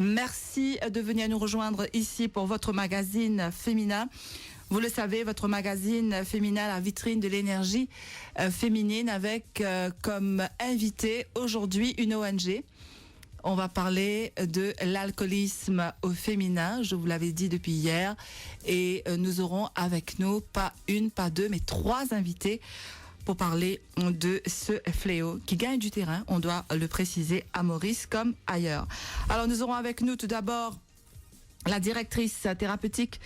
Merci de venir nous rejoindre ici pour votre magazine féminin. Vous le savez, votre magazine féminin, la vitrine de l'énergie féminine, avec comme invité aujourd'hui une ONG. On va parler de l'alcoolisme au féminin, je vous l'avais dit depuis hier. Et nous aurons avec nous pas une, pas deux, mais 3 invités pour parler de ce fléau qui gagne du terrain, on doit le préciser, à Maurice comme ailleurs. Alors nous aurons avec nous tout d'abord la directrice thérapeutique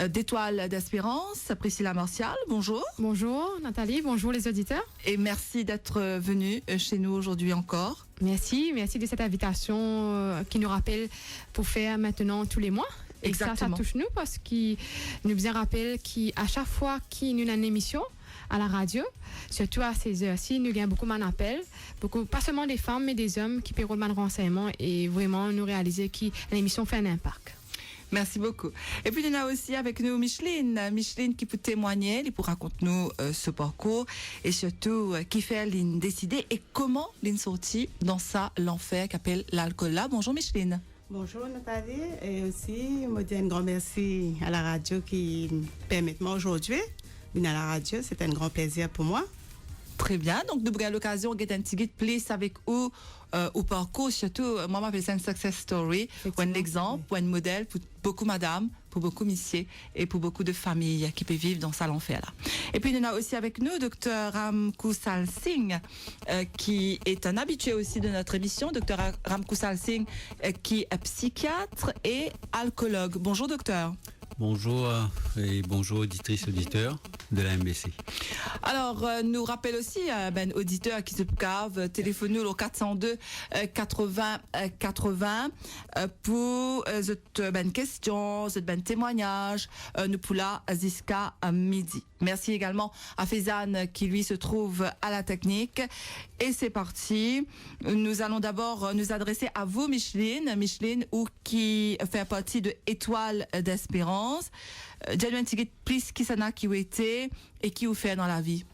d'Étoile d'Espérance, Priscilla Martial. Bonjour. Bonjour Nathalie, bonjour les auditeurs. Et merci d'être venue chez nous aujourd'hui encore. Merci de cette invitation qui nous rappelle pour faire maintenant tous les mois. Exactement. Et ça touche nous parce qu'il nous bien rappelle qu'à chaque fois qu'il y a une émission à la radio, surtout à ces heures-ci, nous avons beaucoup d'appels, pas seulement des femmes mais des hommes qui paieront de renseignements et vraiment nous réaliser que l'émission fait un impact. Merci beaucoup. Et puis, il y en a aussi avec nous Micheline. Micheline qui peut témoigner, qui peut raconter nous ce parcours et surtout qui fait l'ine décider et comment l'ine sortie dans ça l'enfer qu'appelle l'alcool là. Bonjour Micheline. Bonjour Nathalie et aussi je dis un grand merci à la radio qui me permet aujourd'hui venir à la radio. C'est un grand plaisir pour moi. Très bien. Donc, nous avons l'occasion de un petit guide plus avec vous au parcours. Surtout, moi, m'appelle ça une success story, ou un exemple, ou un modèle pour beaucoup madame, pour beaucoup messieurs et pour beaucoup de familles qui peuvent vivre dans ça l'enfer là. Et puis, il y en a aussi avec nous Dr Ram Kusal Singh, qui est un habitué aussi de notre émission. Dr Ram Kusal Singh, qui est psychiatre et alcoologue. Bonjour, docteur. Bonjour et bonjour auditrices, auditeurs de la MBC. Alors, nous rappelle aussi, auditeurs qui se cave, téléphone-nous au 402 80 80 pour cette question, cette témoignage, nous pour là jusqu'à midi. Merci également à Faizan qui lui se trouve à la technique. Et c'est parti. Nous allons d'abord nous adresser à vous, Micheline, ou qui fait partie de Étoile d'Espérance. Dis-nous un petit peu plus qui s'en a qui vous été et qui vous fait dans la vie.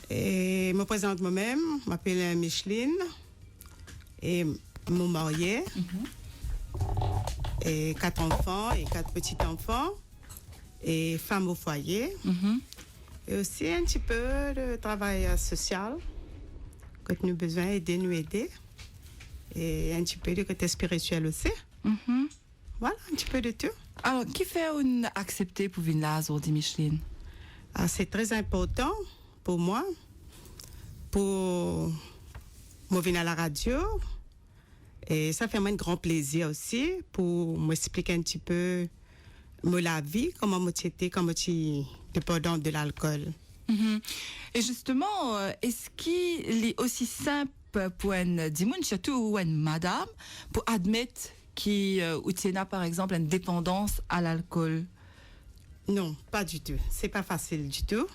Et je me présente moi-même, je m'appelle Micheline et je suis mariée. Et 4 enfants et 4 petits-enfants et femme au foyer. Et aussi un petit peu de travail social quand nous avons besoin d'aider, nous aider. Et un petit peu de côté spirituel aussi. Voilà, un petit peu de tout. Alors, qui fait une accepter pour venir là aujourd'hui, Micheline? C'est très important pour moi, pour moi venir à la radio. Et ça fait moi un grand plaisir aussi pour m'expliquer un petit peu la vie, comment moi j'étais, comment je dépendante de l'alcool. Et justement, est-ce qu'il est aussi simple pour une dimoun, surtout une madame, pour admettre qu'il y a par exemple une dépendance à l'alcool? Non, pas du tout. C'est pas facile du tout.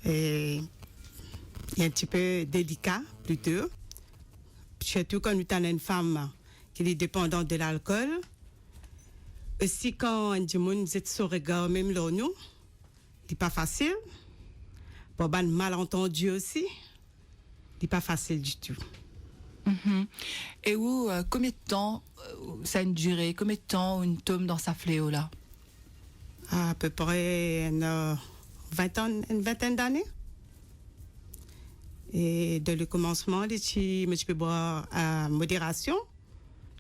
Et il est un petit peu délicat plutôt. Surtout quand nous avons une femme qui est dépendante de l'alcool. Aussi quand on dit nous êtes sur regard même là nous, c'est pas facile. Pour un malentendu aussi, c'est pas facile du tout. Et où combien de temps ça a une durée, combien de temps une tombe dans sa fléau là? À peu près une vingtaine d'années. Et de le commencement, je peux boire à modération,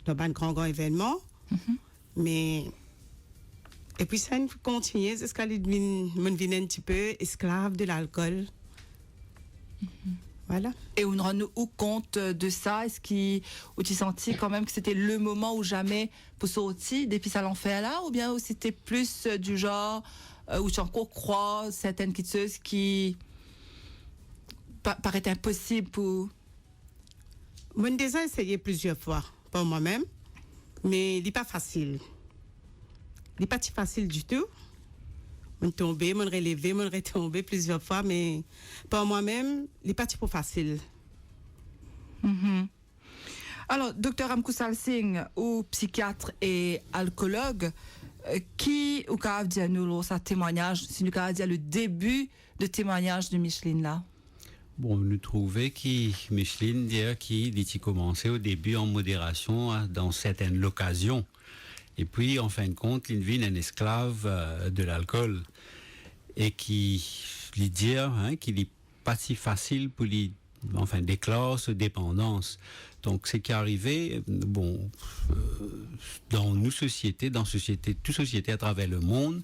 dans un grand événement. Mais, et puis ça continue jusqu'à devenir un petit peu esclave de l'alcool. Voilà. Et on rend nous compte de ça? Est-ce que tu senti quand même que c'était le moment ou jamais pour sortir depuis ça l'enfer là? Ou bien c'était plus du genre où tu encore crois certaines quiteuses qui paraît impossible pour... Moi, j'ai déjà essayé plusieurs fois pour moi-même, mais il n'est pas facile. Il n'est pas si facile du tout. Je tombé, je relevé, je retombé plusieurs fois, mais pour moi-même, il n'est pas trop facile. Alors, docteur Ramkusal Singh, ou psychiatre et alcoologue, qui ou qu'a dit nous ça témoignage, si nous qu'a dit le début de témoignage de Micheline là? bon, nous trouvons que Micheline dit qu'il a commencé au début en modération dans certaines occasions. Et puis, en fin de compte, il devient un esclave de l'alcool. Et qui lui dit qu'il n'est pas si facile pour lui, déclare sa dépendance. Donc, c'est qui est arrivé, dans nos sociétés, toute société à travers le monde,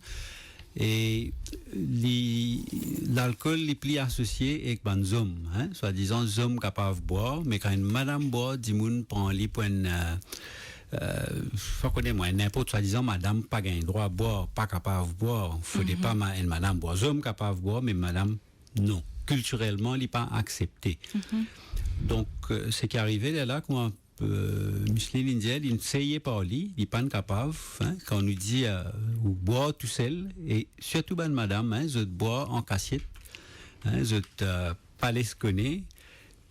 et l'alcool est plus associé avec les hommes, soi-disant les hommes capables de boire, mais quand une madame boit, du monde prend les pour n'importe soi-disant madame pas gain droit à boire, pas capable de boire, faudrait pas une madame boire, les hommes capables de boire, mais madame non. Culturellement, il n'est pas accepté. Donc, ce qui est arrivé là, quand Micheline Indienne, il ne sait pas lui, il n'est pas capable, quand on nous dit boire tout seul, et surtout madame, je bois en cassette, je pas les connaître,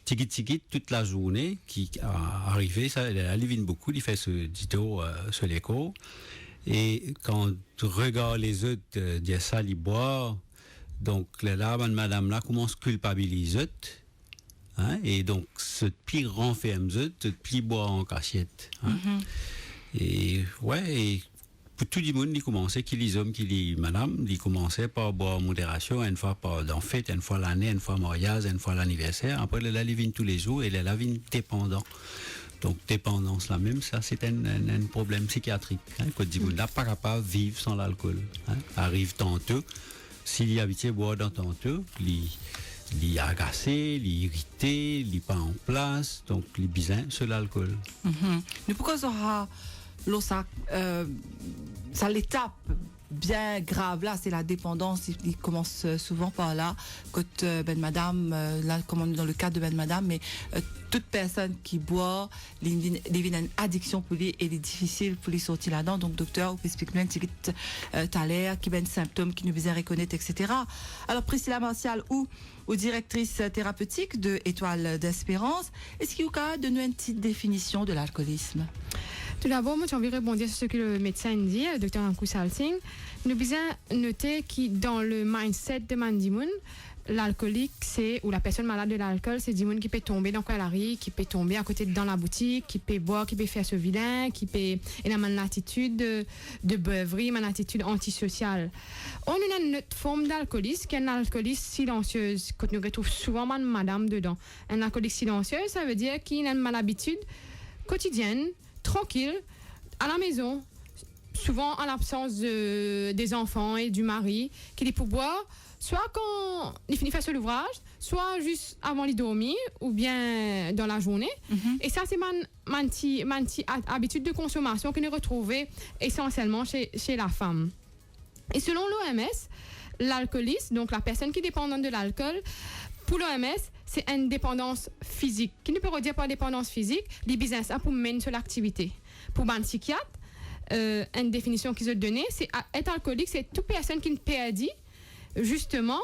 tiki toute la journée, qui a arrivé, ça, elle vient beaucoup, il fait ce dito sur l'écho, et quand tu regardes les autres dire ça, ils boivent, donc là, madame là commence à culpabiliser. Et donc, ce pire renferme, ce pire boire en cachette. Et pour tout le monde, il commençait, qu'il les hommes, qu'il les madame, il commençait par boire en modération, une fois dans fête, une fois l'année, une fois mariage, une fois l'anniversaire. Après, elle vient tous les jours et elle vient dépendant. Donc, dépendance là même, ça, c'est un problème psychiatrique. Quand on n'est pas capable de vivre sans l'alcool. Arrive tantôt. S'il est habitué à boire dans tantôt, il est agacé, il est irrité, il n'est pas en place, donc il est bizarre sur l'alcool. Mais pourquoi ça l'étape bien grave là, c'est la dépendance. Il commence souvent par là. Quand madame, là, comme on est dans le cadre de madame, mais toute personne qui boit, il y a une addiction pour lui et il est difficile pour lui sortir là-dedans. Donc, docteur, vous pouvez expliquer un petit peu à l'air, qui a des symptômes qui nous besoin reconnaître, etc. Alors, Priscilla Martial, ou directrice thérapeutique de Étoile d'Espérance, est-ce qu'il y a cas de nous une petite définition de l'alcoolisme? Tout d'abord, moi, j'ai envie de rebondir sur ce que le médecin dit, le docteur Ankou Salsing. Nous besoin noter que dans le mindset de Mandimoun, l'alcoolique, ou la personne malade de l'alcool, c'est Dimoun qui peut tomber dans quoi elle arrive, qui peut tomber à côté dans la boutique, qui peut boire, qui peut faire ce vilain, qui peut. Il a une attitude de beuverie, une attitude antisociale. On a une autre forme d'alcoolisme, qui est une alcoolisme silencieuse, que nous retrouvons souvent madame dedans. Un alcoolique silencieux, ça veut dire qu'il a une malhabitude quotidienne, tranquille, à la maison, souvent en l'absence des enfants et du mari, qu'il est pour boire, soit quand il finit de faire l'ouvrage, soit juste avant de dormir, ou bien dans la journée. Et ça, c'est ma habitude de consommation que nous retrouvons essentiellement chez la femme. Et selon l'OMS, l'alcoolisme, donc la personne qui est dépendante de l'alcool, pour l'OMS, c'est une dépendance physique. Qui ne peut redire par dépendance physique, les business pour mener sur l'activité. Pour un psychiatre, une définition qu'ils ont donnée, c'est être alcoolique, c'est toute personne qui ne perdit justement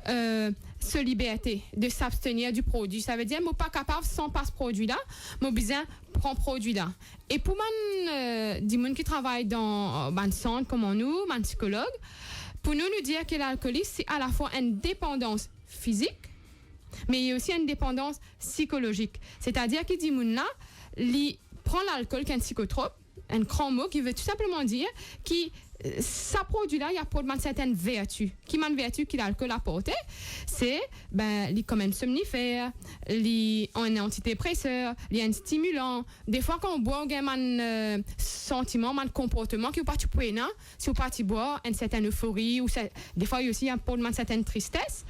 se liberté de s'abstenir du produit. Ça veut dire que je ne suis pas capable sans pas ce produit-là, je besoin prendre produit-là. Et pour des gens qui travaillent dans un centre comme nous, un psychologue, pour nous dire que l'alcoolisme, c'est à la fois une dépendance physique, mais il y a aussi une dépendance psychologique. C'est-à-dire que dit là, il prend l'alcool qui est un psychotrope, un grand mot qui veut tout simplement dire que ça produit-là, il y a pour certaines vertus. Qui m'a une vertu que l'alcool apporte, c'est comme un somnifère, un antidépresseur, un stimulant. Des fois, quand on boit, on a un sentiment, un comportement qui est pas tu peux si on pas boire, une certaine euphorie, ou des fois, il y a aussi pour une certaine tristesse.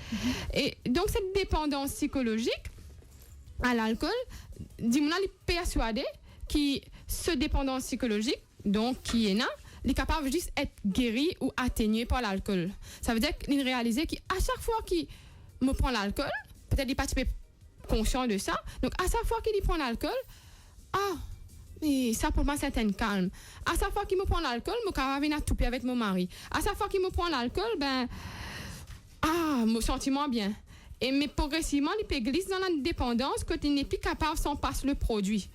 Et donc, cette dépendance psychologique à l'alcool, dis-moi, il est persuadé que cette dépendance psychologique, donc qui est là, il est capable de juste être guéri ou atténué par l'alcool. Ça veut dire qu'il réalise qu'à chaque fois qu'il me prend l'alcool, peut-être qu'il n'est pas conscient de ça, donc à chaque fois qu'il prend l'alcool, mais ça pour moi c'est un calme. À chaque fois qu'il me prend l'alcool, je suis capable de tout avec mon mari. À chaque fois qu'il me prend l'alcool, mon sentiment bien. Mais progressivement, il peut glisser dans la dépendance quand il n'est plus capable sans passer le produit.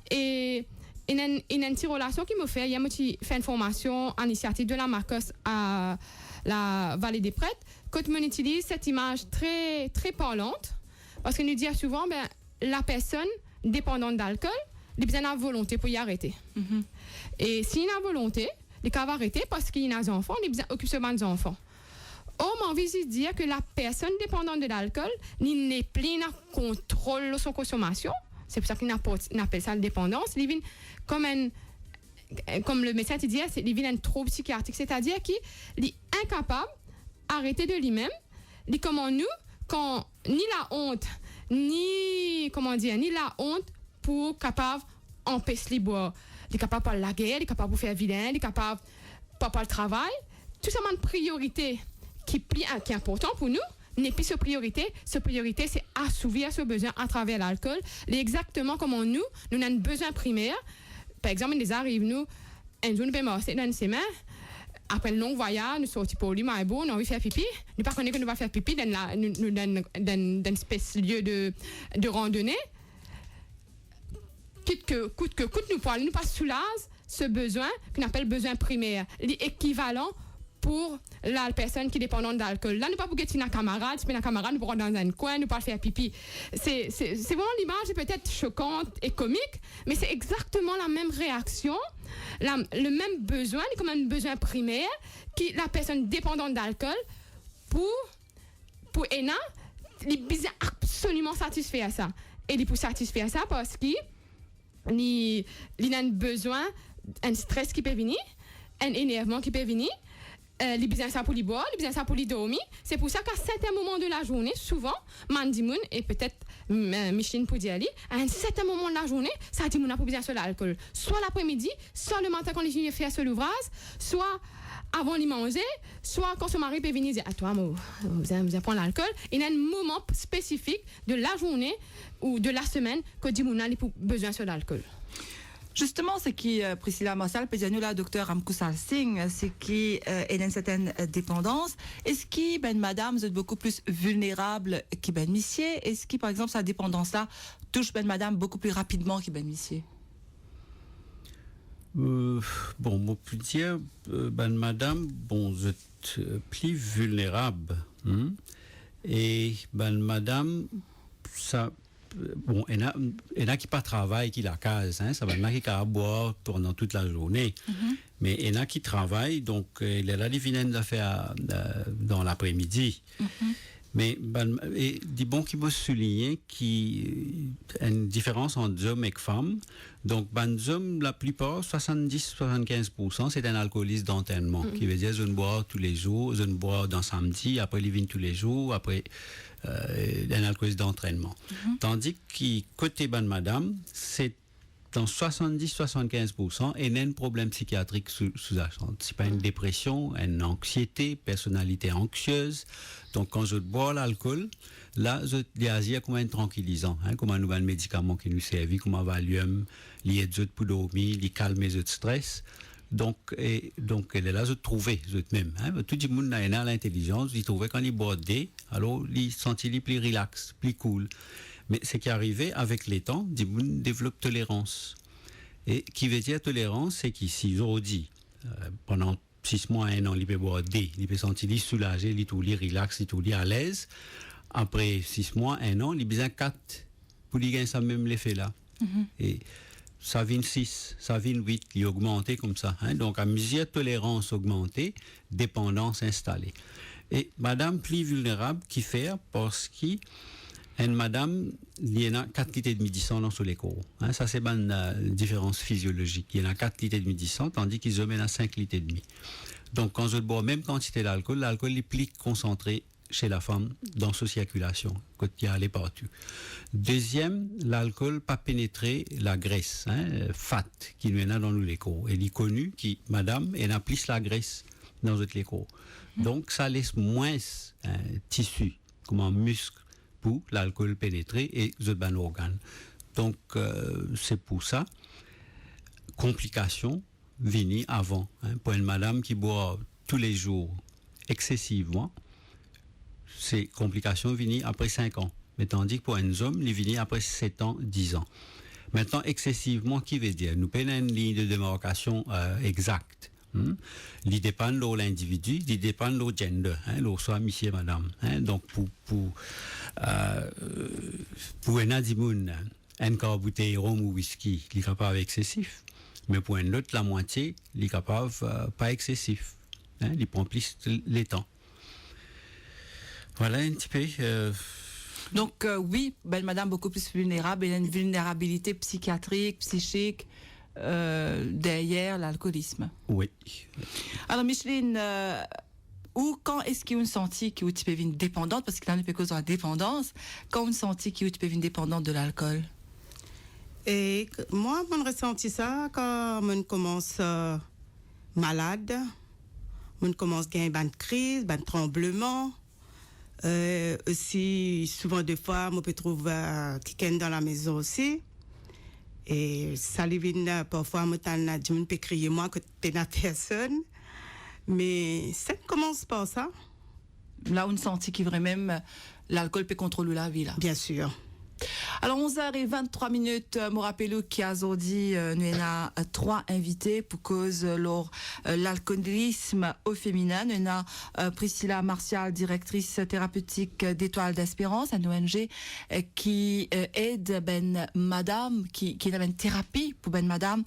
Et il y a une petite relation qui me fait. Il y a fait une formation à l'initiative de la Marcos à la Vallée des Prêtres. Quand on utilise cette image très, très parlante, Parce que nous disons souvent, ben, la personne dépendante d'alcool, il a besoin de la volonté pour y arrêter. Et s'il a la volonté, il va arrêter parce qu'il a des enfants, il a besoin d'occuper des enfants. Or, j'ai envie de dire que la personne dépendante de l'alcool n'est plus en contrôle de son consommation. C'est pour ça qu'on appelle ça la dépendance. Il vient comme le médecin te dit, il vient un trouble psychiatrique. C'est-à-dire qu'il est incapable d'arrêter de lui-même. Il est comme nous, quand ni la honte, ni la honte pour capable empêcher de boire. Il est capable de la guerre, il est capable de faire vilain, il est capable de faire le travail. Tout ça, une priorité qui est important pour nous, n'est plus sa priorité. Sa priorité, c'est assouvir ce besoin à travers l'alcool. Exactement comme nous avons un besoin primaire. Par exemple, il nous arrive, nous, un jour, nous pouvons marcher dans une semaine. Après un long voyage, nous sortons pour lui, mais bon, nous avons envie de faire pipi. Nous ne connaissons pas que nous allons faire pipi dans un espèce lieu de randonnée. Coûte que nous pour aller nous pas soulager ce besoin qu'on appelle besoin primaire, l'équivalent pour la personne qui est dépendante d'alcool. Là, nous pas pour gêter un camarade, si un camarade nous prend dans un coin, nous pas faire pipi. C'est vraiment l'image est peut-être choquante et comique, mais c'est exactement la même réaction, le même besoin, comme un besoin primaire, qui la personne dépendante d'alcool pour Ena, il est absolument satisfait à ça. Et il est pour satisfaire ça parce qu'il a un besoin, un stress qui peut venir, un énervement qui peut venir. Il a besoin de ça pour lui boire, il a besoin de ça pour lui dormir. C'est pour ça qu'à certains moments de la journée, souvent, Mandimoun et peut-être Micheline pour dire à un certain moment de la journée, ça dit qu'on a besoin de l'alcool. Soit l'après-midi, soit le matin quand il finit de faire son ouvrage, soit avant de manger, soit quand son mari peut venir dire à toi, vous allez prendre l'alcool. Il y a un moment spécifique de la journée ou de la semaine que Dimoun a besoin de l'alcool. Justement, ce qui Priscilla Mossal peut dire nous là, docteur Amkusal Singh, c'est qu'il y a une certaine dépendance. Est-ce que ben madame vous êtes beaucoup plus vulnérable que ben monsieur? Est-ce que par exemple sa dépendance là touche ben madame beaucoup plus rapidement que ben monsieur? Bon, moi peut dire ben madame vous êtes plus vulnérable et ben madame ça. Bon, il y a qui pas travaillent, qui la case, ça va qui à boire pendant toute la journée. Mais il y a qui travaillent, donc il est là, ils viennent de faire dans l'après-midi. Mais et dit bon qui veut souligner qu'il y a une différence entre hommes et femmes. Donc, les hommes, la plupart, 70-75%, c'est un alcooliste d'entraînement, qui veut dire je ne bois tous les jours, je ne bois dans samedi, après ils viennent tous les jours, après un alcooliste d'entraînement. Tandis que côté madame, c'est dans 70-75%, et il y a un problème psychiatrique sous-jacent. C'est pas une dépression, une anxiété, personnalité anxieuse. Donc, quand je bois l'alcool, là, je dis comme un tranquillisant, comme un nouvel médicament qui nous servent, comme un Valium, lié pour dormir, il calme les stress. Donc, elle est là, je trouvais, même. Tout le monde a l'intelligence, il trouvait quand il boit alors il sentit plus relax, plus cool. Mais ce qui est arrivé avec les temps, il développe tolérance. Et qui veut dire tolérance, c'est qu'ici, aujourd'hui, pendant 6 mois, 1 an, il peut boire il peut sentir soulagé, il tout relax, il tout à l'aise. Après 6 mois, 1 an, il a besoin 4 pour lui gagner ça même l'effet là. Et ça vient 6, ça vient 8, il augmente comme ça. Donc, à mesure tolérance augmentée, dépendance installée. Et madame plus vulnérable, qui fait parce que madame, il y en a 4 litres et demi de sang sur les corps. Ça, c'est une différence physiologique. Il y en a 4 litres et demi de sang, tandis qu'ils emmènent à 5 litres et demi. Donc, quand je bois même quantité d'alcool, l'alcool est plus concentré chez la femme dans sa circulation, quand il y a allé partout. Deuxième, l'alcool pas pénétrer la graisse, fat, qui nous a dans les corps. Elle est connue qui, madame, elle a plus la graisse dans les corps. Donc, ça laisse moins tissu, comme un muscle, pour l'alcool pénétrer et les organes. Donc, c'est pour ça, complication vient avant. Pour une madame qui boit tous les jours excessivement, ces complications viennent après 5 ans. Mais tandis que pour un homme, ils viennent après 7 ans, 10 ans. Maintenant, excessivement, qui veut dire? Nous prenons une ligne de démarcation exacte. Il dépend de l'individu, il dépend de gender, soit monsieur et madame. Donc, pour un adimoun, un quart bouteille rhum ou whisky, il est capable excessif. Mais pour un autre, la moitié, il est capable pas excessif. Il prend plus les temps. Voilà un petit peu. Donc, oui, belle madame beaucoup plus vulnérable, il y a une vulnérabilité psychiatrique, psychique derrière l'alcoolisme. Oui. Alors, Micheline, ou quand est-ce qu'il y a une senti qui peut être dépendante, parce qu'il y a une cause de la dépendance, quand on sentit qui peut être dépendante de l'alcool? Et moi, je ressenti ça quand je commence malade, je commence à avoir une crise, un tremblement. Aussi, souvent, des fois, je peux trouver quelqu'un dans la maison aussi. Et ça lui vient parfois, je peux crier moi que tu n'as personne. Mais ça commence par ça. Là, on sentit qu'il vraiment l'alcool peut contrôler la vie, là. Bien sûr. Alors, 11h23, me rappelle qu'il y a aujourd'hui, nous avons 3 invités pour cause l'alcoolisme au féminin. Nous avons Priscilla Martial, directrice thérapeutique d'Étoile d'Espérance, une ONG qui aide madame, qui a une thérapie pour madame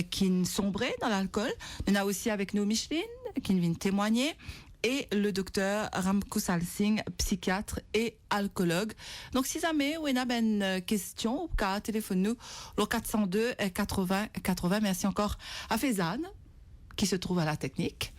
qui sombrait dans l'alcool. Nous avons aussi avec nous Micheline, qui vient témoigner. Et le docteur Ramkusal Singh, psychiatre et alcoologue. Donc, si jamais vous avez une question, téléphone-nous au 402 80 80. Merci encore à Faizan, qui se trouve à la technique.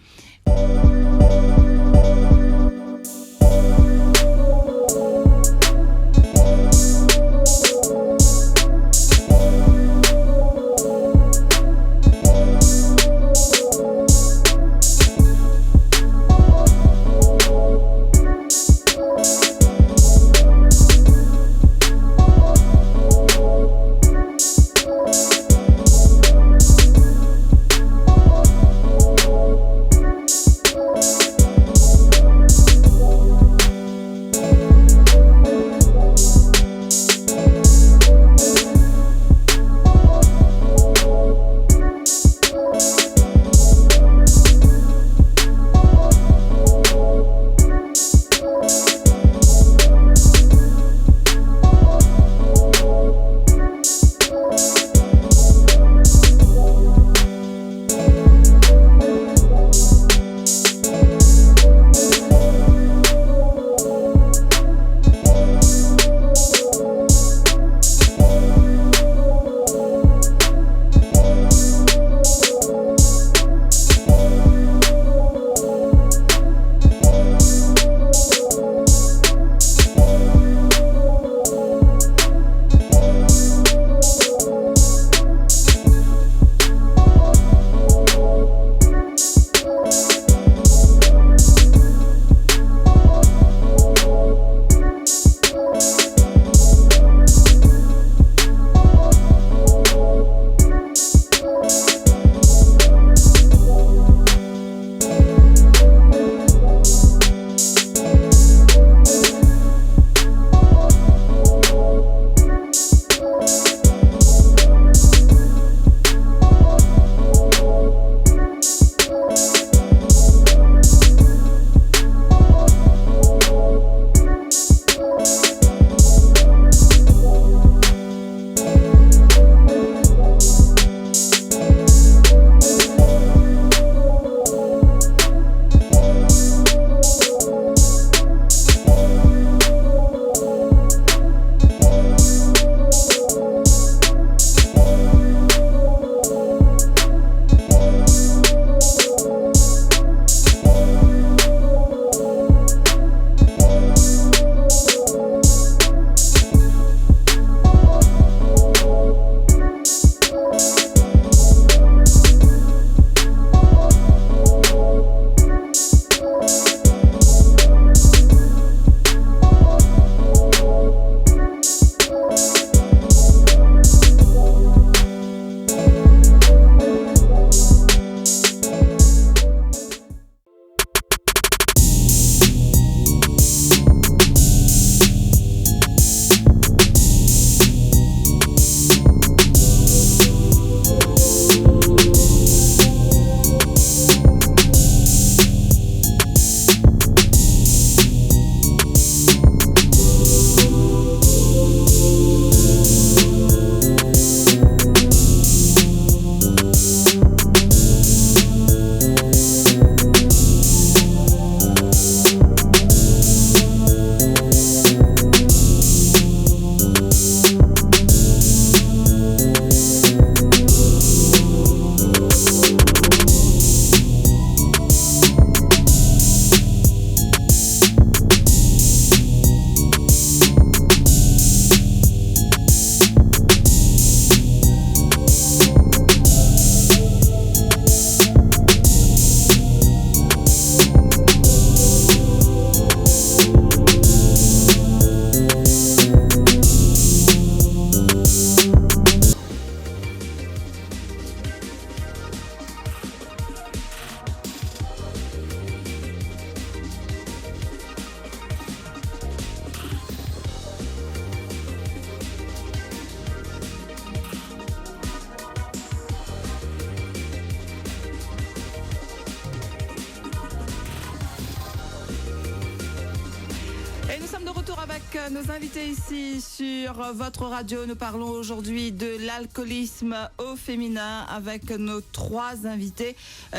avec nos invités ici sur votre radio. Nous parlons aujourd'hui de l'alcoolisme au féminin avec nos 3 invités.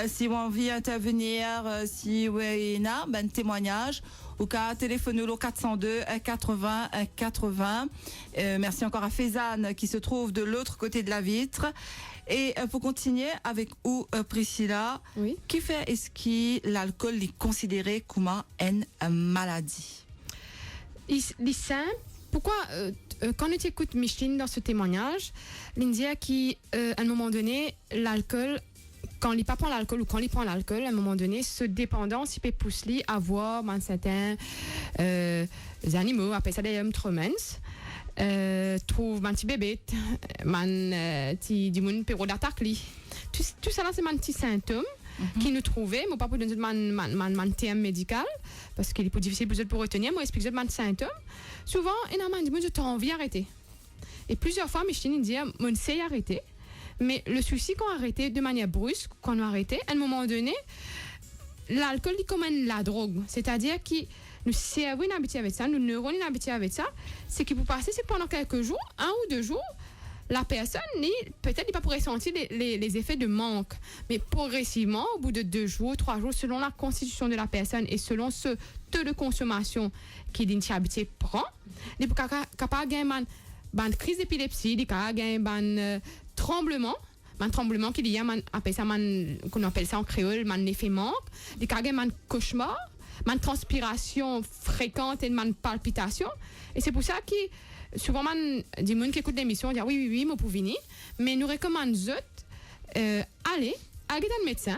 Si vous avez envie d'intervenir, si vous avez un témoignage, ou qu'à téléphoner au 402 80 80. Merci encore à Faisane qui se trouve de l'autre côté de la vitre. Et pour continuer avec Priscilla, Oui. qui fait est-ce que l'alcool est considéré comme une maladie? Il est simple. Pourquoi, quand tu écoutes Micheline dans ce témoignage, l'India qui, à un moment donné, l'alcool, quand il ne prend l'alcool ou quand il prend l'alcool, à un moment donné, ce dépendance, il peut pousser à voir certains animaux, appelle ça des tromens, trouve un petit bébé, petit du péro d'attaque. Tout ça là, c'est un petit symptôme qui nous trouvait, mais pas pour donner un terme médical, parce qu'il est plus difficile pour retenir, moi explique un symptôme. Souvent, énormément de gens ont envie d'arrêter. Et plusieurs fois, Micheline dit, on sait arrêter. Mais le souci qu'on a arrêté de manière brusque, qu'on a arrêté, à un moment donné, l'alcool est comme la drogue. C'est-à-dire que nous cerveau est habitué avec ça, nos neurones sont habitués avec ça. Ce qui peut passer, c'est que pendant quelques jours, 1 ou 2 jours, la personne, peut-être, pas pour ressentir les effets de manque. Mais progressivement, au bout de 2 jours, 3 jours, selon la constitution de la personne et selon ce taux de consommation qu'il est habitué prend, il est capable de gagner une crise d'épilepsie, il est capable de gagner un tremblement qu'il y a, qu'on appelle ça en créole, un effet manque, il est capable de gagner un cauchemar, une transpiration fréquente et une palpitation. Et c'est pour ça que souvent, des gens qui écoutent l'émission disent oui, moi pour venir. Mais nous recommandons aller à un médecin,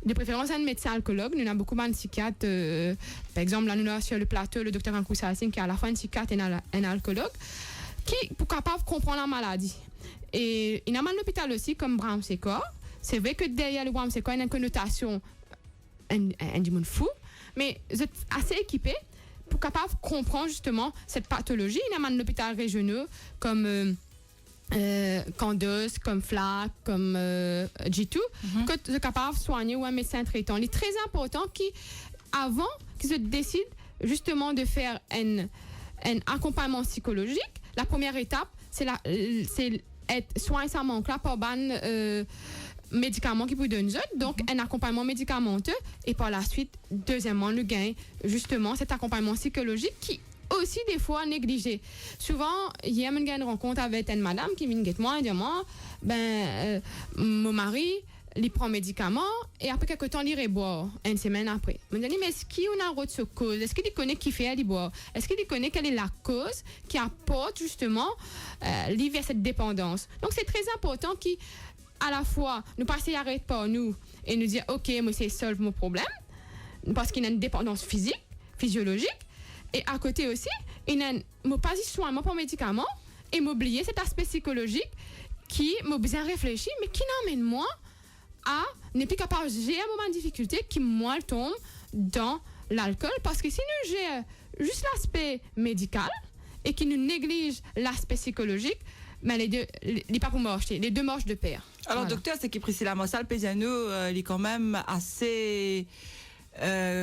de préférence un médecin alcoologue. Nous avons beaucoup de psychiatres. Par exemple, là, nous avons sur le plateau le docteur Ankou Sassine qui est à la fois un psychiatre et un alcoologue, qui pour capable de comprendre la maladie. Et il y a un hôpital aussi comme Bram Sécor. C'est vrai que derrière le Bram Sécor, il y a une connotation du monde fou, mais vous êtes assez équipés pour capable de comprendre justement cette pathologie. Il y a un hôpital régionaux comme Candos, comme FLAC, comme G2, que vous êtes capable de soigner ou un médecin traitant. Il est très important qu'avant qu'ils se décident justement de faire un accompagnement psychologique, la première étape, c'est être soigné sa manque là par ban médicaments qui vous donnent donc un accompagnement médicamenteux et par la suite deuxièmement le gain justement cet accompagnement psychologique qui aussi des fois négligé. Souvent il y a une rencontre avec une madame qui vient guette moi et dit moi mon mari il prend médicaments et après quelques temps il boire une semaine après. Je me dis mais est-ce qu'il y a une autre cause? Est-ce qu'il connaît qui fait il boire? Est-ce qu'il connaît quelle est la cause qui apporte justement vers cette dépendance? Donc c'est très important qu'à la fois nous passer arrête par nous et nous dire ok moi c'est solve mon problème parce qu'il y a une dépendance physiologique et à côté aussi il y a mon pas soin moi pour médicaments et m'oublier cet aspect psychologique qui m'a bien réfléchi mais qui n'emmène moi à n'est plus capable de gérer un moment de difficulté qui moi tombe dans l'alcool parce que si nous gérons juste l'aspect médical et qui nous néglige l'aspect psychologique mais les deux les deux marchent de pair. Alors voilà. Docteur, c'est que Priscilla Mossal Péziano, il est quand même assez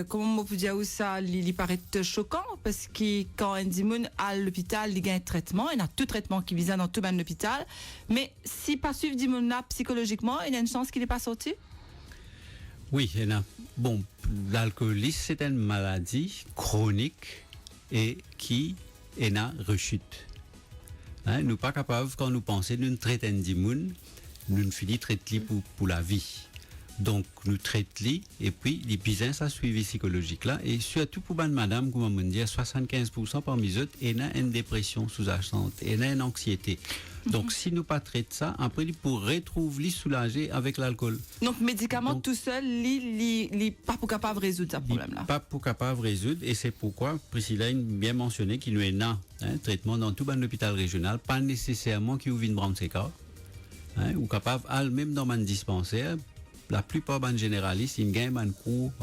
comment on peut dire ça, il paraît choquant parce que quand un dimoun à l'hôpital, il gagne un traitement, il y a tout traitement qui vise dans tout le hôpital, mais si pas suivre dimoun là psychologiquement, il y a une chance qu'il n'est pas sorti. Oui, il y en a. Bon, l'alcoolisme, c'est une maladie chronique et qui est une rechute. Nous ne sommes pas capables, quand nous pensons, nous traitons un dimoun, nous ne finissons traiter pour la vie. Donc, nous traitons et puis, les pisins, ça suivi psychologique là. Et surtout pour madame, comme on dit, 75% parmi eux, il y a une dépression sous-jacente, il y a une anxiété. Donc, si nous ne traitons pas ça, après, il pourrait retrouver soulager avec l'alcool. Donc, médicament tout seul, il n'est pas pour capable de résoudre ce problème-là. Pas pour capable de résoudre. Et c'est pourquoi Priscilla a bien mentionné qu'il y a un traitement dans tout l'hôpital régional, pas nécessairement qu'il y ait une branche sécard, ou capable, même dans un dispensaire. La plupart des généralistes, ils gagnent un cours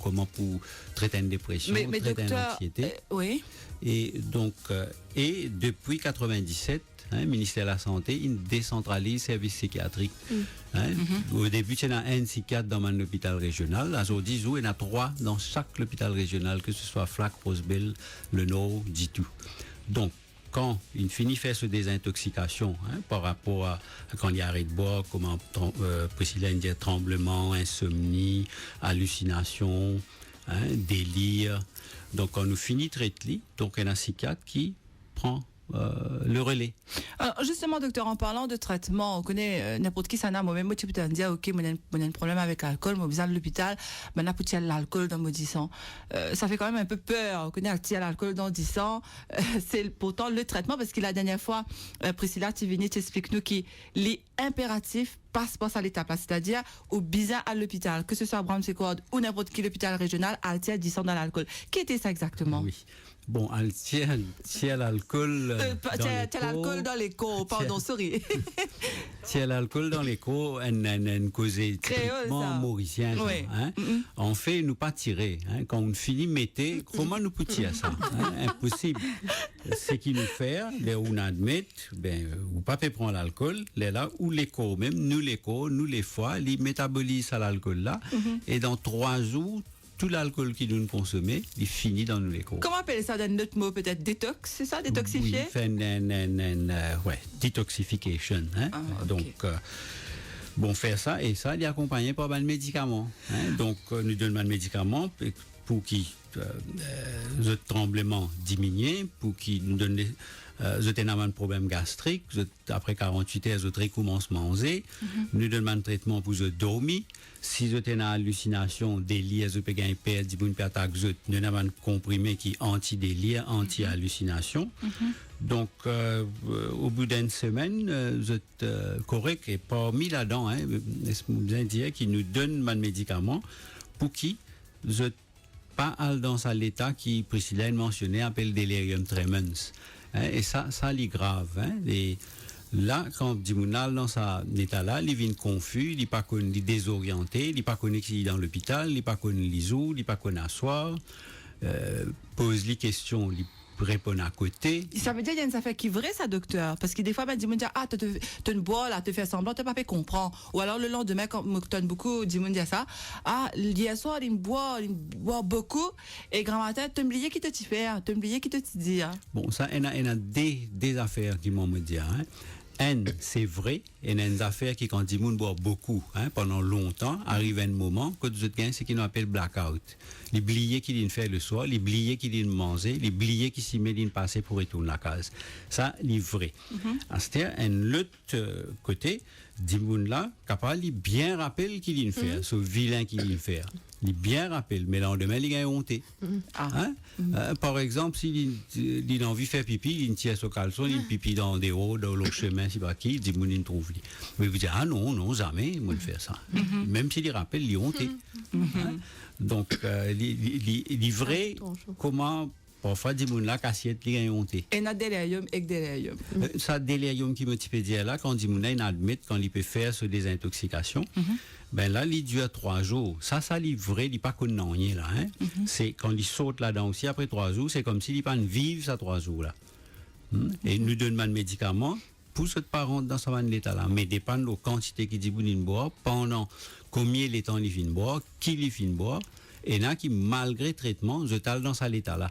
comment pour traiter une dépression, traiter une anxiété. Oui. Et donc, et depuis 97, ministère de la Santé, il décentralise services psychiatriques. Au début, il y a un psychiatre dans mon hôpital régional. Aujourd'hui, il y en a 3 dans chaque hôpital régional, que ce soit Flac, Rosebel, Le Nord, Ditou. Donc, quand il finit de faire cette désintoxication, par rapport à quand il y a arrêt de boire, comment Priscilla dit tremblement, insomnie, hallucination, délire. Donc, quand nous finissons de traiter, donc il y a un psychiatre qui prend le relais. Alors, justement, docteur, en parlant de traitement, on connaît n'importe qui, ça n'a moi-même, tu peux te dire, ok, moi, j'ai un problème avec l'alcool, moi, besoin de l'hôpital, ben, là, pour tirer l'alcool dans mon 10 ans. Ça fait quand même un peu peur, on connaît tirer l'alcool dans 10 ans. C'est pourtant le traitement, parce que la dernière fois, Priscilla, tu venais, tu expliques-nous qu'il est impératif passe à l'étape là, c'est-à-dire au bizarre à l'hôpital, que ce soit à Bramsey-Cord ou n'importe quel hôpital régional, elle tient 10 ans dans l'alcool. Qui était ça exactement? Oui. Bon, elle tient l'alcool l'alcool dans les cours, pardon, sorry. Tient l'alcool dans les cours, une cause traitement mauricien. Oui. En fait, nous pas tirer. Quand on finit mettez, comment nous peut tirer ça? Impossible. Ce qui nous fait, là où on admet, ou pas peut prendre l'alcool, là où l'écho, même nous les foies, ils métabolisent à l'alcool là, et dans 3 jours, tout l'alcool qui nous consommait, il finit dans nos échos. Comment appeler ça d'un autre mot, peut-être détox, c'est ça, détoxifier? Oui, detoxification. Okay. Donc, bon, faire ça, et ça, il est accompagné par un médicament. Donc, nous donnons un médicament pour qui le tremblement diminue, pour qui nous donne un problème gastrique, après 48 heures, je recommence à manger, nous donnons un traitement pour dormir. Si vous avez une hallucination, délire, vous pouvez perdre, vous pouvez nous avons un comprimé qui est anti-délire, anti-hallucination. Donc, au bout d'une semaine, vous êtes correct. Et parmi là-dedans, je vous dire qu'il nous donne un médicament pour qui vous n'êtes pas dans l'état qui Priscilla a mentionné, appelle delirium tremens. Et ça c'est grave. Et là, quand Dimounal dans cet état-là, il vient confus, il n'est pas connu, il est désorienté, il n'est pas connu qu'il est dans l'hôpital, il n'est pas connu les jours, il n'est pas connu asseoir, pose les questions, il répond à côté. Ça veut dire qu'il y a une affaire qui est vraie, ça, docteur? Parce que des fois, Dimoun dit, ah, tu une bois, là, tu fais semblant, tu n'as pas fait comprendre. Ou alors le lendemain, quand tu beaucoup, Dimoun dit ça, ah, hier soir, il me boit beaucoup, et grand-matin, tu m'oublies qui te t'y fait, tu m'oublies qui te t'y dit. Bon, ça, il y a des affaires qui m'ont dit. C'est vrai, il y a des affaires qui, quand Dimoun boit beaucoup, pendant longtemps, arrive un moment, que vous avez ce qu'on appelle blackout. Les billets qu'il vient faire le soir, les billets qu'il vient manger, les billets qui s'y mettent passer pour retourner la case. Ça, c'est vrai. C'est-à-dire, un autre côté, Dimoun là, capable de bien rappeler qu'il vient faire, ce vilain qu'il vient faire. Il bien rappelle, mais le lendemain, il a honte. Par exemple, s'il a envie de faire pipi, il tire son caleçon, il pipi dans des hauts, dans le chemin, si pas qui, il dit, il trouve. Mais vous dites, ah non, jamais, il ne faire ça. Même s'il rappelle, il est honte. Donc, il est vrai, comment. Parfois, des gens là, cassiette, ils ont honte. Et n'a délirium et délirium. Ça, délirium qui me peut dire là, quand des gens là, ils admettent quand ils peuvent faire ce désintoxication, ben là, il dure 3 jours. Ça, il est vrai, il n'est pas connu rien là. C'est quand il saute là-dedans aussi, après 3 jours, c'est comme s'il n'est pas vivre ça 3 jours là. Et nous donnons un médicament pour ce parent dans ce état là. Mais dépend de la quantité qu'il dit pour boire, pendant combien de temps il finit boire, qui il finit boire, et là qui, malgré traitement, je tale dans cet état là.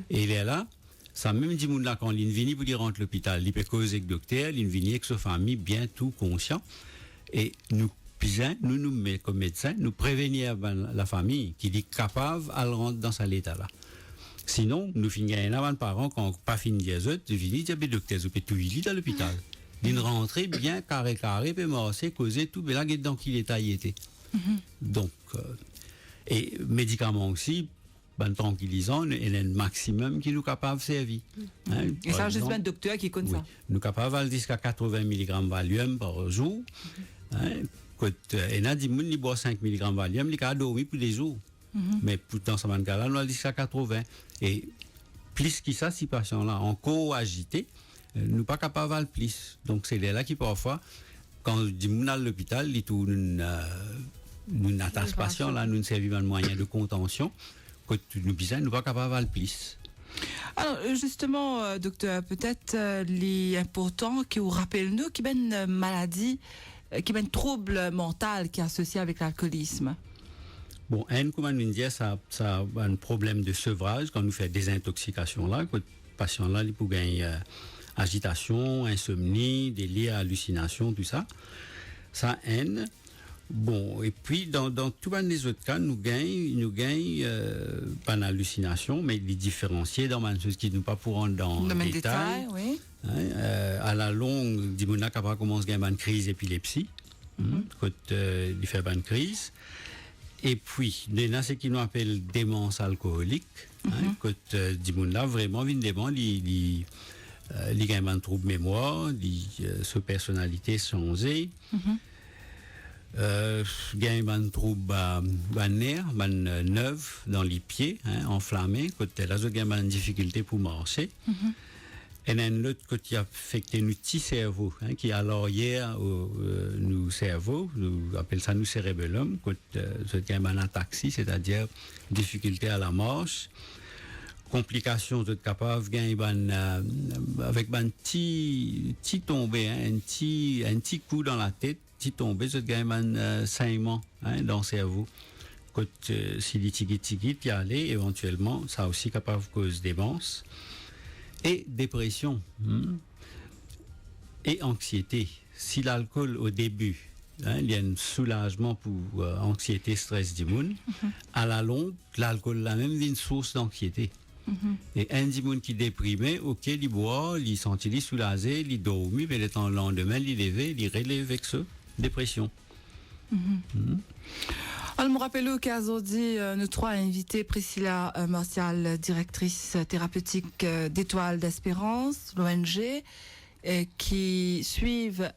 Et il est là, ça même dit là quand il vient pour rentrer à l'hôpital, il peut causer avec le docteur, il vient avec sa famille bien tout conscient. Et nous comme médecins, nous prévenir la famille qui est capable de rentrer dans cet état là. Sinon, nous finissons avant de parents quand pas fini des autres, nous finissons avec le docteur, nous peut tout il dans l'hôpital. Il rentre bien carré, peut marcher, causer tout, mais là dans quel état il était. Donc, et médicaments aussi. Tranquillisant, il y a un maximum qui nous capable de servir. Et ça, juste un docteur qui connaît ça. Nous capables jusqu'à 80 mg Valium par jour. Et il y a des gens qui boivent 5 mg Valium, ils ont dormi pour des jours. Mais dans ce cas-là, nous avons jusqu'à 80. Et plus que ça, ces patients-là, encore agités, nous ne sommes pas capables de plus. Donc, c'est là qui, parfois, quand nous sommes à l'hôpital, nous n'attaquons pas patient, là, nous ne servons pas de moyen de contention. Nous ne sommes pas capables de plus. Alors, justement, docteur, peut-être l'important que vous rappelez-nous qu'il y a une maladie, qu'il y a un trouble mental qui est associé avec l'alcoolisme. Bon, comme on nous dit, ça a un problème de sevrage quand on fait des intoxications là, que le patient là, il peut gagner agitation, insomnie, délire, hallucination, tout ça. Ça haine. Bon, et puis dans tous les autres cas, nous gagnons pas d'hallucination, mais les différencier dans une chose qui nous pas pour rentrer dans le détail. Oui. À la longue, il y a commence à gagner une crise d'épilepsie, quand il fait une crise. Et puis, il y a ce qu'on nous appelle démence alcoolique, quand il y a vraiment une démence, il y a un trouble mémoire, sa personnalité changée. Gagne un trouble nerf, nerf dans les pieds, enflammé, côté là, gagne une difficulté pour marcher. Et un autre côté affecté notre petit cerveau, qui est à l'arrière nous cerveau, nous appelle ça nous cérébellum, côté gagne un ataxie, c'est-à-dire difficulté à la marche. Complications de capable gagner avec un petit tombé, un petit coup dans la tête. Si tomber, je gagne un saignement dans le cerveau. Quand si les tigit y aller, éventuellement, ça a aussi capable de cause démence et dépression et anxiété. Si l'alcool au début, il y a un soulagement pour anxiété, stress du monde, à la longue, l'alcool là même est une source d'anxiété. Et un dimoun qui déprimé, ok, il boit, il sentit, il soulagé, il dormit, mais le lendemain, il levé, il relève avec ça. Dépression. Alors, je me rappelle qu'aujourd'hui, nous trois invités, Priscilla Martial, directrice thérapeutique d'Étoile d'Espérance, l'ONG, qui suivent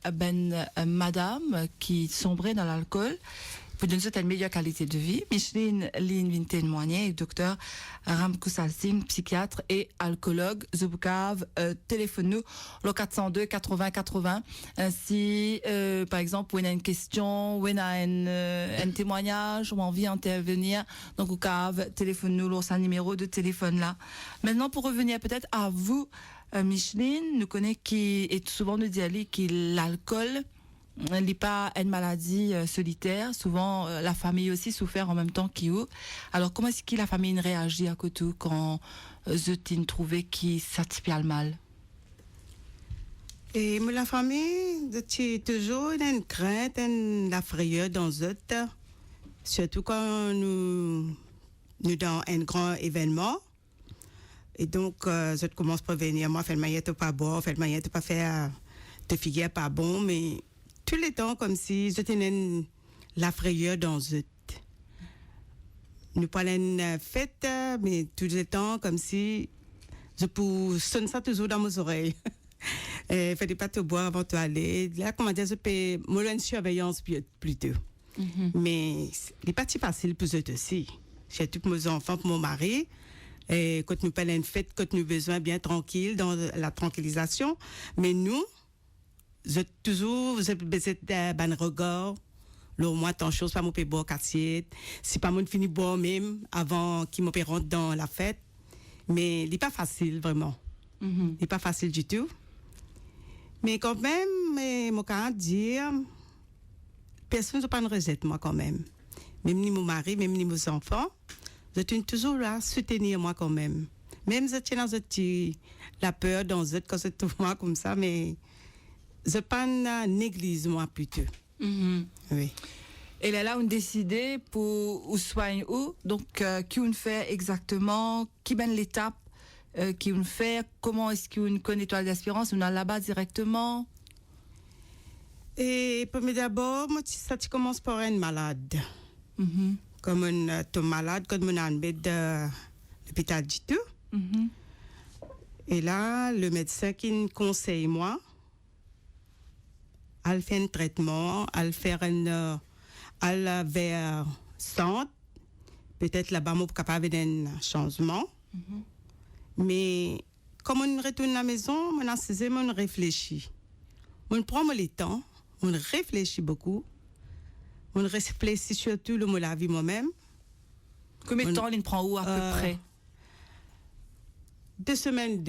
madame qui sombrait dans l'alcool pour donner une meilleure qualité de vie. Micheline Lynn vient témoigner et docteur Ram Koussal Singh, psychiatre et alcoologue. Zubkav, téléphone-nous le 402 80 80. Si, par exemple, vous avez une question, vous avez un témoignage ou envie d'intervenir, donc vous avez téléphone-nous le numéro de téléphone là. Maintenant, pour revenir peut-être à vous, Micheline, nous connaissons qui est souvent nous dit que l'alcool n'est pas une maladie solitaire. Souvent, la famille aussi souffert en même temps qu'eux. Alors, comment est-ce que la famille réagit à côté quand vous trouvez qu'il s'attipie mal? Et la famille, c'est toujours une crainte, la frayeur dans eux. Surtout quand nous dans un grand événement. Et donc, je commence par venir. Moi, fait le maillot pas bon, fait le maillot pas faire de figuière pas bon, mais tous les temps, comme si je tenais la frayeur dans eux. Nous parlons une fête, mais tous les temps, comme si je sonne ça toujours dans mes oreilles. Il ne fallait pas te boire avant de aller. Là, comment dire, je peux une surveillance plutôt. Mais ce n'est pas si facile pour eux aussi. J'ai tous mes enfants, pour mon mari. Et quand nous parlons une fête, quand nous avons besoin bien tranquille, dans la tranquillisation. Mais nous, je besoin d'un regard. Au moins, tant chose, pas mon peut boire quartier. Si pas mon fini boire même avant qu'il me rentre dans la fête. Mais il n'est pas facile, vraiment. Il n'est pas facile du tout. Mais quand même, mon cas dire, personne ne pas une recette, moi, quand même. Même ni mon mari, même ni mes enfants. Je suis toujours là, soutenir moi quand même. Même si je tiens la peur dans eux, quand je trouve moi comme ça, mais je pas néglige moi plutôt. Oui. Et là, on décide pour où soigner où. Donc, qui on fait exactement, qui mène l'étape, qui on fait, comment est-ce qu'on connaît Étoile d'Espérance, on a là-bas directement. Et pour d'abord, ça commence par un malade. Comme un malade, quand on a un bête de l'hôpital du tout. Et là, le médecin qui me conseille moi, elle fait un traitement, elle fait elle vers centre, peut-être là-bas, on est capable d'un changement. Mais comme on retourne à la maison, on réfléchit. On prend le temps, on réfléchit beaucoup. On réfléchit surtout le mot la vie moi-même. Combien de temps il prend où à peu près? 2 semaines,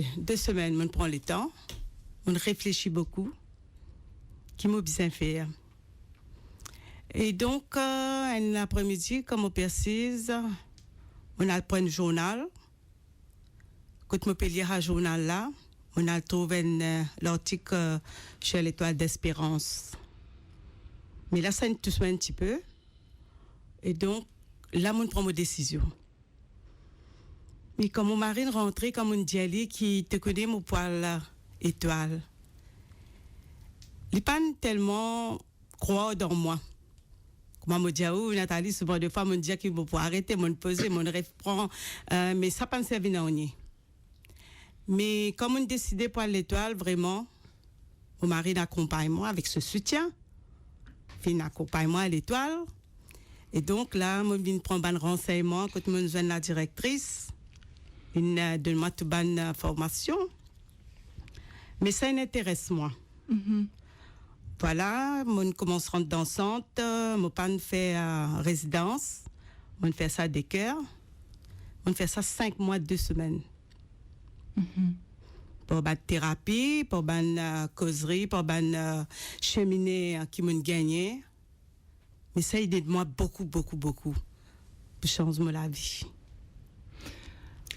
on prend le temps, on réfléchit beaucoup, qui m'a bien fait. Et donc, un après-midi, comme on précise, on a pris un journal. Quand on peut lire un journal là, on a trouvé l'article chez l'Étoile d'Espérance. Mais là, ça nous touche un petit peu. Et donc, là, on prend une décision. Mais quand mon mari est rentré, comme on dit, qui te connaît mon poil étoile, il n'est pas tellement croire dans moi. Comme je dis, oh, Nathalie, souvent de fois, on dit qu'il faut arrêter, on poser, on reprend, mais ça ne servi à rien. Mais comme on décidé pour l'étoile, vraiment, mon mari accompagne moi avec ce soutien. Il accompagne moi à l'étoile. Et donc là, je viens prendre un renseignement quand je viens la directrice. Il donne moi toute bonne formation. Mais ça m'intéresse moi. Voilà, je commence à rentrer dansante, je pas fait résidence, je fais ça des cœurs, je fais ça 5 mois, 2 semaines. Pour la thérapie, pour la causerie, pour la cheminée qui m'a gagné. Mais ça aide moi beaucoup, beaucoup, beaucoup pour changer la vie.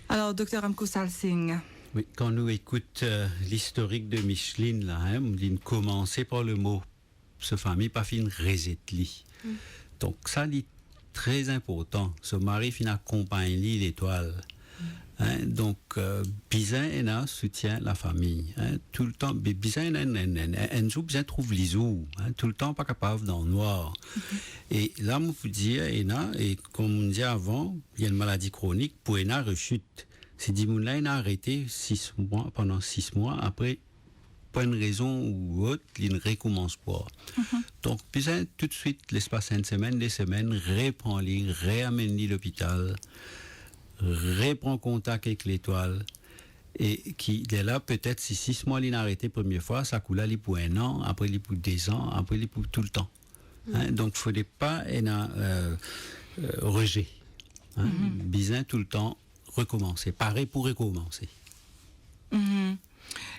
Alors, docteur Amko Salsing. Oui, quand nous écoutons l'historique de Micheline, là, hein, on dit commencer par le mot, ce famille pas fin resetli. Donc ça, c'est très important. Ce mari fin accompagne l'étoile. Hein, donc, bizarre et là soutient la famille. Hein, tout le temps, bizarre et trouve l'isou. Hein, tout le temps pas capable dans le noir. Et là, on peut dire, et comme on dit avant, il y a une maladie chronique, pour Ena rechute. C'est dit, il a arrêté pendant 6 mois. Après, pas une raison ou autre, il ne recommence pas. Donc, puis tout de suite, l'espace d'une semaine, des semaines, reprend-les, réamène l'hôpital, reprend contact avec l'étoile. Et qui est là, peut-être, si 6 mois, il a arrêté la première fois, ça coule là pour 1 an, après, il pour 2 ans, après, il pour tout le temps. Hein, donc, il ne faudrait pas un rejet. Hein, bizarre tout le temps. Recommencer, pareil pour recommencer.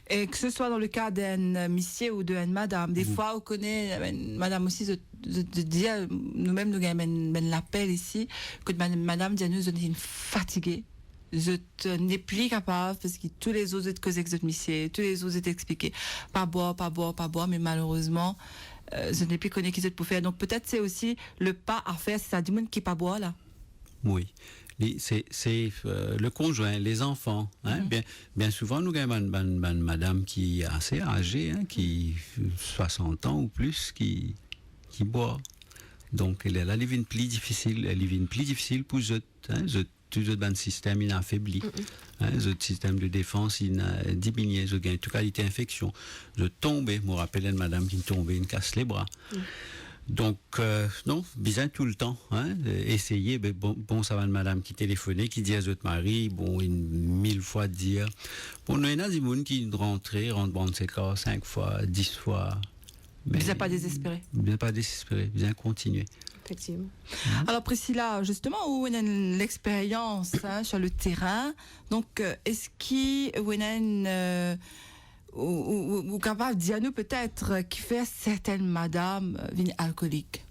Et que ce soit dans le cas d'un monsieur ou d'une madame, des fois on connaît, madame aussi, de dire, nous-mêmes nous avons l'appel ici, que madame dit nous, je suis fatiguée, je n'ai plus capable, parce que tous les autres causes que monsieur, tous les autres expliqués, pas boire, mais malheureusement, je n'ai plus connu qui pour faire. Donc peut-être c'est aussi le pas à faire, c'est ça, du monde qui pas boire là. Oui. C'est le conjoint, les enfants. Hein? Bien souvent, nous avons une madame qui est assez âgée, hein, qui 60 ans ou plus, qui boit. Donc, elle est là, elle est plus difficile pour eux. Hein? Tout le système est affaibli. Le système de défense il a diminué. Je gagne toute qualité d'infection. Je tombe, je me rappelle une madame qui tombait, une casse les bras. Donc, non, bizarre tout le temps. Hein, essayer, bon, ça va une madame qui téléphonait, qui dit à votre mari, bon, 1000 fois dire. Bon, nous, il y a des gens qui rentrent dans ces cas 5 fois, 10 fois. Mais Bien pas désespéré. Bien pas désespéré, bien continuer. Effectivement. Alors Priscilla, justement, où on a l'expérience sur le terrain, donc est-ce qu'il y a ou capable de dire nous peut-être qui fait certaines madames alcooliques?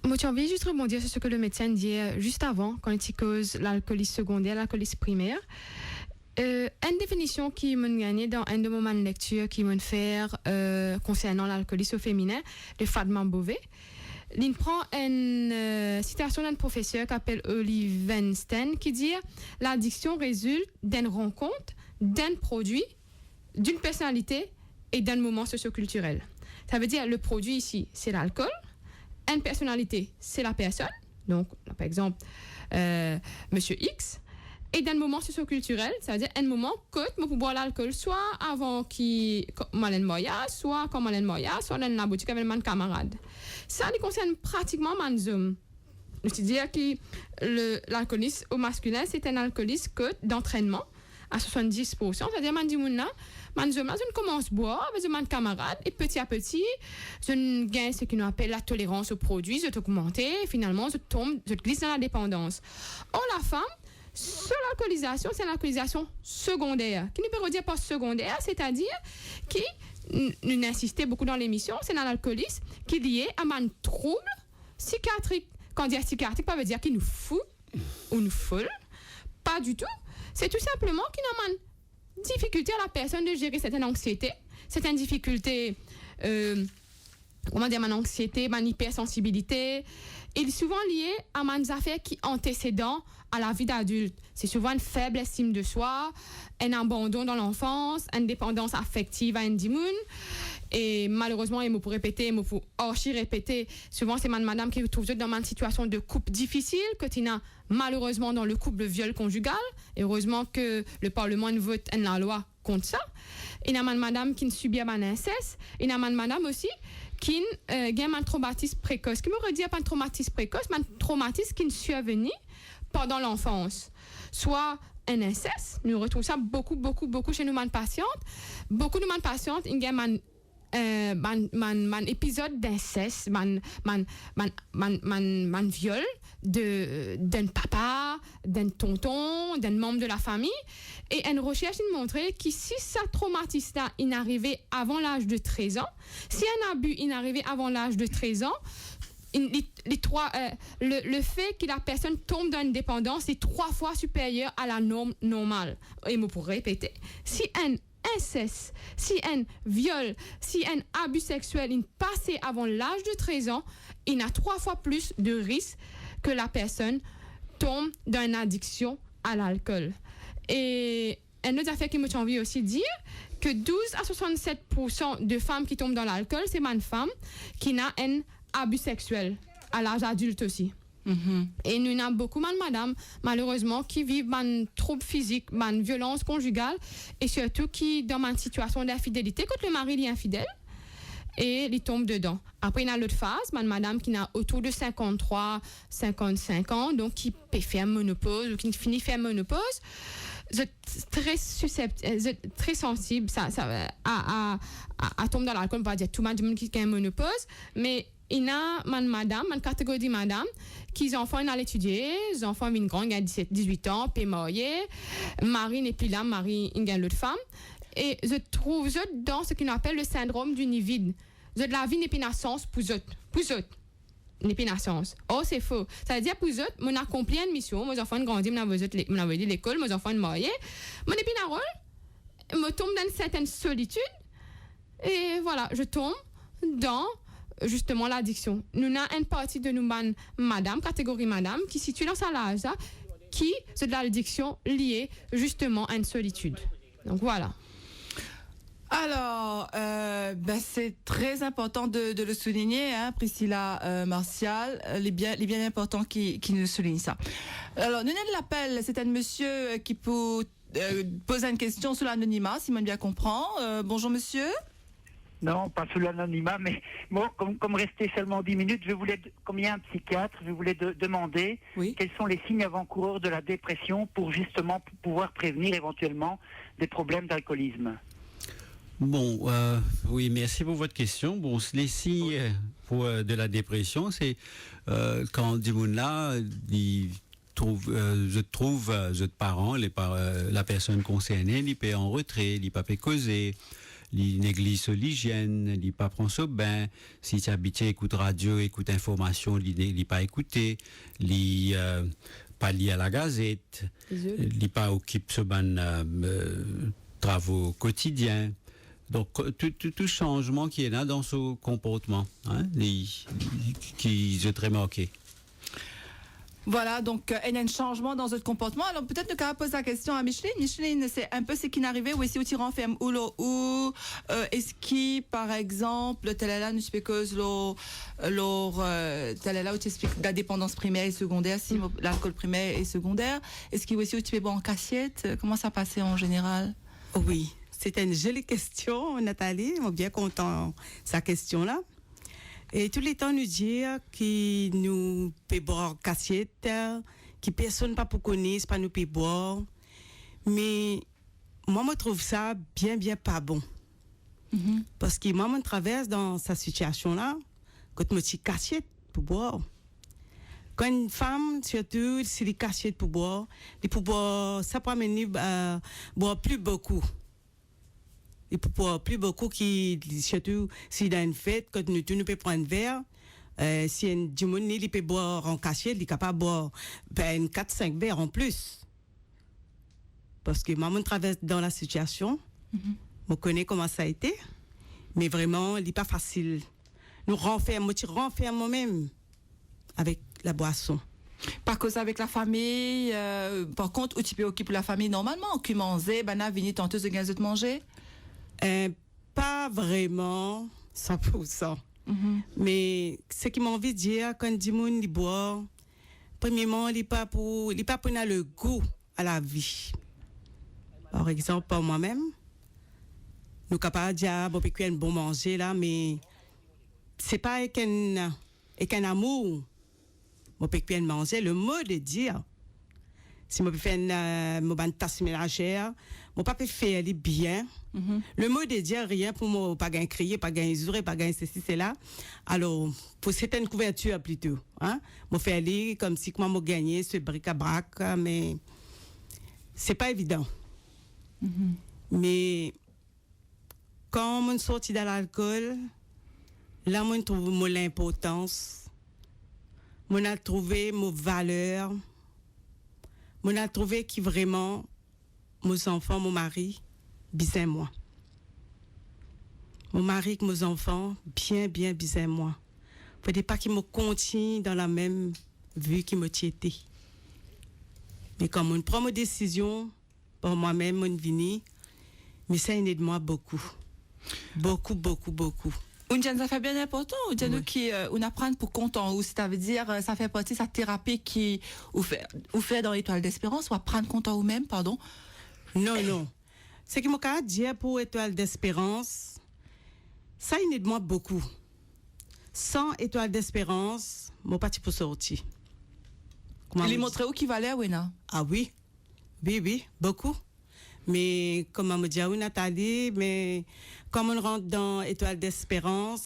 Moi, j'ai envie juste rebondir sur ce que le médecin dit juste avant, quand il cause l'alcoolisme secondaire, l'alcoolisme primaire. Une définition qui m'a gagné dans un de moments de lecture qui m'a fait concernant l'alcoolisme au féminin, de Fatma Beauvais. Il prend une citation d'un professeur qui s'appelle Olive Weinstein qui dit « L'addiction résulte d'une rencontre, d'un produit, d'une personnalité et d'un moment socioculturel. » Ça veut dire le produit ici, c'est l'alcool. Une personnalité, c'est la personne. Donc, par exemple, Monsieur X. Et d'un moment socioculturel, ça veut dire un moment que je peux boire l'alcool soit avant qu'il m'allait moya, soit quand m'allait moya, soit dans la boutique avec mon camarade. Ça concerne pratiquement mes hommes. C'est-à-dire que l'alcoolisme au masculin, c'est un alcoolisme d'entraînement à 70%. C'est-à-dire que je commence à boire avec mon camarade et petit à petit, je gagne ce qu'on appelle la tolérance aux produits, je t'augmente et finalement, je glisse dans la dépendance. Or, la femme, l'alcoolisation, c'est l'alcoolisation secondaire. Qui nous peut dire par secondaire, c'est-à-dire qui, nous insistons beaucoup dans l'émission, c'est l'alcoolisme qui est lié à un trouble psychiatrique. Quand on dit psychiatrique, ça veut dire qu'il nous fout ou nous foule. Pas du tout. C'est tout simplement qu'il y a une difficulté à la personne de gérer certaines anxiétés, certaines difficultés, une anxiété, une hypersensibilité. Il est souvent lié à des affaires qui antécédent à la vie d'adulte. C'est souvent une faible estime de soi, un abandon dans l'enfance, une dépendance affective à un dimoun. Et malheureusement, il me faut répéter, il me faut archi répéter. Souvent, c'est madame qui se trouve dans une situation de couple difficile, que tu as malheureusement dans le couple de viol conjugal. Et heureusement que le Parlement vote la loi contre ça. Il y a madame qui subit un inceste. Il y a madame aussi qui a un traumatisme précoce. Qui me redit pas un traumatisme précoce, mais un traumatisme qui est survenu pendant l'enfance. Soit un inceste, nous retrouvons ça beaucoup chez nous, patientes. Beaucoup de patientes, il y a un épisode d'inceste, un viol d'un papa, d'un tonton, d'un membre de la famille. Et une recherche a montré que si ce traumatisme-là est arrivé avant l'âge de 13 ans, si un abus est arrivé avant l'âge de 13 ans, le fait que la personne tombe dans une dépendance est 3 fois supérieur à la norme normale. Et moi, pour répéter, si un inceste, si un viol, si un abus sexuel est passé avant l'âge de 13 ans, il y a 3 fois plus de risques que la personne tombe dans une addiction à l'alcool. Et une autre affaire qui me tient envie aussi de dire que 12 à 67% de femmes qui tombent dans l'alcool, c'est une femme qui a un abus sexuel à l'âge adulte aussi. Et nous avons beaucoup de madame, malheureusement, qui vivent une trouble physique, une violence conjugale, et surtout qui dans une situation d'infidélité quand le mari est infidèle et il tombe dedans. Après, il y a l'autre phase, une madame qui a autour de 53, 55 ans, donc qui peut faire ménopause ou qui finit faire ménopause. Je suis très susceptible, très sensible à tomber dans l'alcool, on va dire tout le monde qui a une ménopause, mais il y a une catégorie de madame qui ont enfants à l'étudier, les enfants viennent grands, ils ont 17, 18 ans, puis mariés, Marie n'est plus là, Marie il y a l'autre femme, et je trouve dans ce qu'on appelle le syndrome du nid vide. La vie n'est pas une sens pour eux, n'est pas une sens. Oh, c'est faux. Ça veut dire pour eux, on a accompli une mission, mes enfants ont grandi, on a vu l'école, mes enfants ont marié, mon n'est pas un rôle, je tombe dans une certaine solitude, et voilà, je tombe dans justement l'addiction. Nous avons une partie de nous, madame, catégorie madame, qui situe dans sa l'âge, qui c'est de l'addiction liée justement à une solitude. Donc voilà. Alors, c'est très important de le souligner, hein, Priscilla Martial. Il est bien important qu'il nous souligne ça. Alors, nous avons l'appel, c'est un monsieur qui peut poser une question sur l'anonymat, si je bien comprend. Bonjour monsieur. Non, pas sous l'anonymat, mais moi, comme restait seulement 10 minutes, comme il y a un psychiatre, je voulais demander quels sont les signes avant-coureurs de la dépression pour justement pouvoir prévenir éventuellement des problèmes d'alcoolisme. Bon, oui, merci pour votre question. Bon, les signes de la dépression, c'est quand Dimoun-là, je trouve parents, la personne concernée, il peut en retrait, il peut pas causer. Il néglige l'hygiène, il pas prend son bain. Si tu habites, écoute radio, écoute information, il pas écouter, il pas lié à la gazette, il pas occupe ce travaux quotidiens. Donc tout changement qui est là dans ce comportement, hein, qui est très marqué. Voilà, donc il y a un changement dans votre comportement. Alors peut-être nous allons poser la question à Micheline. Micheline, c'est un peu ce qui est arrivé ou est-ce que tu renfermes ou est-ce qui, par exemple, tel là nous explique tel là où tu expliques la dépendance primaire et secondaire, si l'alcool primaire et secondaire. Est-ce qu'il aussi où tu fais bon en cassiette? Comment ça passait en général? Oui, c'était une jolie question, Nathalie. Je suis bien content de sa question-là. Et tous les temps, nous dire que nous pouvons boire cassette, que personne pas pour connaître, pas nous peut boire. Mais moi, je trouve ça bien pas bon. Parce que moi, je traverse dans cette situation-là, quand je me dis cassette pour boire. Quand une femme, surtout, si elle est cachée pour boire, ça peut amener boire plus beaucoup. Et pour boire plus beaucoup, surtout si dans une fête, quand nous peut prendre un verre, si un dimanche, il peut boire en cachette, il est capable de boire 4-5 verres en plus. Parce que maman traverse dans la situation, je connais comment ça a été, mais vraiment, il n'est pas facile. Nous renfermons moi-même avec la boisson. Par cause avec la famille, par contre, où tu peux occuper la famille normalement, qui mangeait, bana, vini, tenteuse de gaz de manger? Pas vraiment, 100%. Mais ce qui m'a envie de dire, quand dit moun il boit, premièrement, il pas pour le goût à la vie. Par exemple, pour moi-même, nous capables de dire bon un bon manger là, mais c'est pas avec un amour. Mon peut manger, le mot de dire. Si je peux faire une tasse ménagère, je peux faire bien. Le mot de dire rien pour moi, pas gagner crier, pas gagner zourer, pas gagner ceci, cela. Alors, pour certaines couvertures plutôt, hein, je fais aller comme si moi je gagnais ce bric-à-brac, mais c'est pas évident. Mais quand on sortit de l'alcool, là, on trouve l'importance, on a trouvé mes valeurs, on a trouvé qui vraiment, mes enfants, mon mari, bien moi. Mon mari et mes enfants, bien moi. Il ne faut pas qu'ils me continuent dans la même vue qu'ils me tiétaient. Mais quand on prend mes décisions, pour moi-même, mon vini, mais ça aide moi beaucoup. Beaucoup. Ça fait bien important, qui on apprend pour content, ou ça veut dire, ça fait partie de sa thérapie qui, ou fait dans l'Étoile d'Espérance, ou apprendre content ou même, pardon. Non. Ce qui m'a dit pour Étoile d'Espérance, ça aide moi beaucoup. Sans Étoile d'Espérance, mon parti pour sortir. Il est montré où qui valait, Wena? Ah oui, beaucoup. Mais comme on me dit, Nathalie, mais comme on rentre dans Étoile d'Espérance,